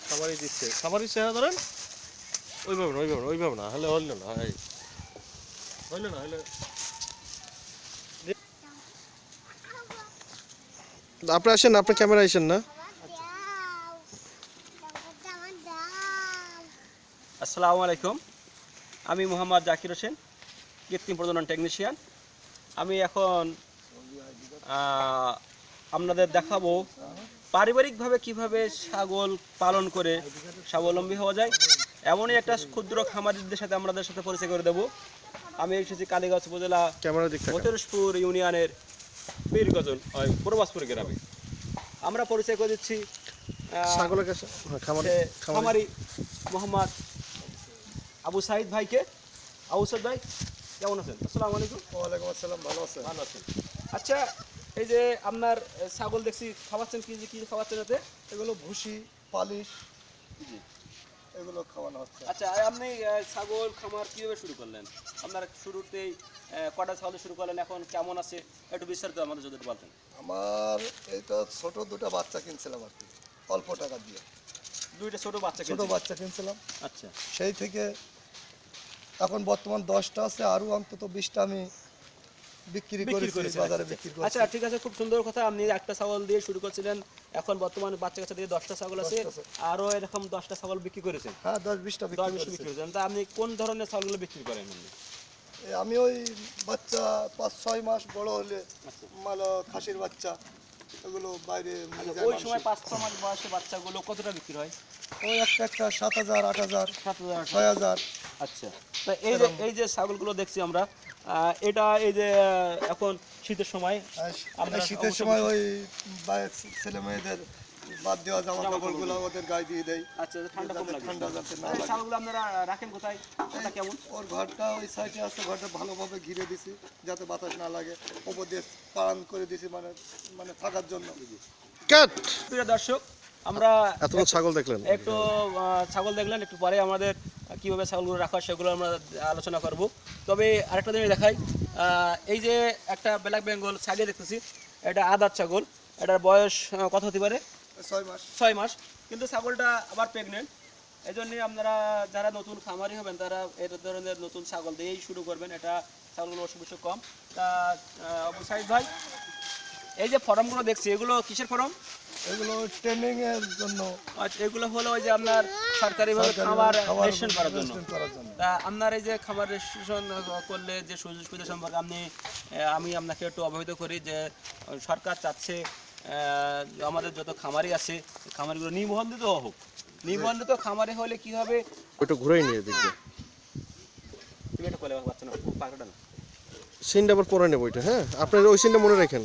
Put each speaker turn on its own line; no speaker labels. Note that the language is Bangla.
খাবারই দিচ্ছে, খাবারই চেহারা ধরেন ওইভাবে না হলে হইল না, হইল না হলে। আপনি আসেন, আপনি ক্যামেরা আসেন না।
আসসালামু আলাইকুম, আমি মোহাম্মদ জাকির হোসেন, কৃত্রিম প্রজনন টেকনিশিয়ান। আমি এখন আপনাদের দেখাবো পারিবারিকভাবে কিভাবে ছাগল পালন করে স্বাবলম্বী হওয়া যায়। এমনই একটা ক্ষুদ্র খামারিদের সাথে আমাদের সাথে পরিচয় করে দেব। আমি এসেছি কালীগঞ্জ উপজেলা মতেরসপুর ইউনিয়নের পীরগজন প্রবাসপুর গ্রামে। আমরা পরিচয় করে দিচ্ছি খামারি মোহাম্মদ আবু সাইদ ভাইকে। আবু সাইদ ভাই কেমন আছেন? আসসালামু আলাইকুম।
ওয়ালাইকুম আসসালাম, ভালো আছেন?
ভালো আছেন। আচ্ছা, এই যে আপনার ছাগল দেখছি খাওয়াচ্ছেন, কি খাওয়াচ্ছেন এতে?
এগুলো ভুসি, পালিশ, এগুলো খাওয়ানো হচ্ছে।
আচ্ছা, আপনি ছাগল খামার কিভাবে শুরু করলেন? আপনার শুরুতেই কটা ছাগল শুরু করলেন, এখন কেমন আছে একটু বিস্তারিত আমাদের যদি বলতেন।
আমার এই তো ছোট দুটো বাচ্চা কিনছিলাম আর কি, অল্প টাকা দিয়ে।
দুইটা ছোট বাচ্চা
কিনছিলাম।
আচ্ছা,
সেই থেকে এখন বর্তমান 10টা আছে, আরও অন্তত 20টা আমি বিক্রি করেছি, বাজারে বিক্রি করেছি।
আচ্ছা, ঠিক আছে, খুব সুন্দর কথা। আপনি একটা ছাগল দিয়ে শুরু করছিলেন, এখন বর্তমানে বাচ্চা কাচ্চা দিয়ে 10টা ছাগল আছে, আরও এরকম 10টা ছাগল বিক্রি করেছেন।
হ্যাঁ, 10-20টা
বিক্রি করেছেন। তা আপনি কোন ধরনের ছাগলগুলো বিক্রি করেন?
আমি ওই বাচ্চা 5-6 মাস বড় হলে মালা খাসির বাচ্চা, এগুলো বাইরে
ওই সময় 5-6 মাস বয়সে বাচ্চাগুলো কতটা বিক্রি হয়?
ওই একটা 7,000, 8,000, 6,000।
আচ্ছা, তা এই যে ছাগলগুলো দেখছি আমরা, এটা এই যে এখন শীতের সময়,
আমরা শীতের সময় ওই ছেলে মেয়েদের বাদ দেওয়া জামা কাপড়গুলো ওদের গায়ে দিয়ে দেয়।
আচ্ছা, ঠান্ডা কম লাগে।
ঠান্ডা যাতে না লাগে।
ছাগলগুলো আপনারা রাখেন কোথায়? এটা কেমন?
ওর ঘরটা ওই সাইডে আছে, ঘরটা ভালোভাবে ঘিরে দিছি যাতে বাতাস না লাগে, ওপর দিয়ে পালন করে দিছি, মানে থাকার জন্য।
প্রিয় দর্শক, আমরা
এতগুলো ছাগল দেখলেন,
একটু ছাগল দেখলেন, একটু পরে আমাদের কীভাবে ছাগলগুলো রাখা হয় সেগুলো আমরা আলোচনা করব। তবে আরেকটা জিনিস দেখাই, এই যে একটা ব্ল্যাক বেঙ্গল ছাগল দেখতেছি, এটা আদার ছাগল, এটার বয়স কত হতে পারে? 6 মাস। কিন্তু ছাগলটা আবার প্রেগনেন্ট। এই জন্যে আপনারা যারা নতুন খামারি হবেন তারা এই ধরনের নতুন ছাগল দিয়েই শুরু করবেন, এটা ছাগলগুলো অসুখ বিসুখ কম। তা আবু সাইদ ভাই, এই যে ফর্মগুলো দেখছি, এগুলো কিসের ফর্ম?
এগুলো ট্রেনিং এর জন্য।
আচ্ছা, এগুলো হলো ওই যে আপনার সরকারিভাবে খামার রেজিস্ট্রেশন করার জন্য। তা আপনার এই যে খামার রেজিস্ট্রেশন করলে যে সুযোগ সুবিধা সম্পর্কে আমি আপনাকে একটু অবহিত করি যে সরকার চাচ্ছে আমাদের যত খামারি আছে খামারিগুলো নিবন্ধিত হোক। নিবন্ধিত খামারি হলে কি হবে?
ওইটা ঘুরাই নিয়ে দেখবে,
তুমি এটা বলে পাচ্ছ না, পাকড়া না
সিনটা আবার পরে নেব ওইটা। হ্যাঁ, আপনার ওই সিনটা মনে রাখেন।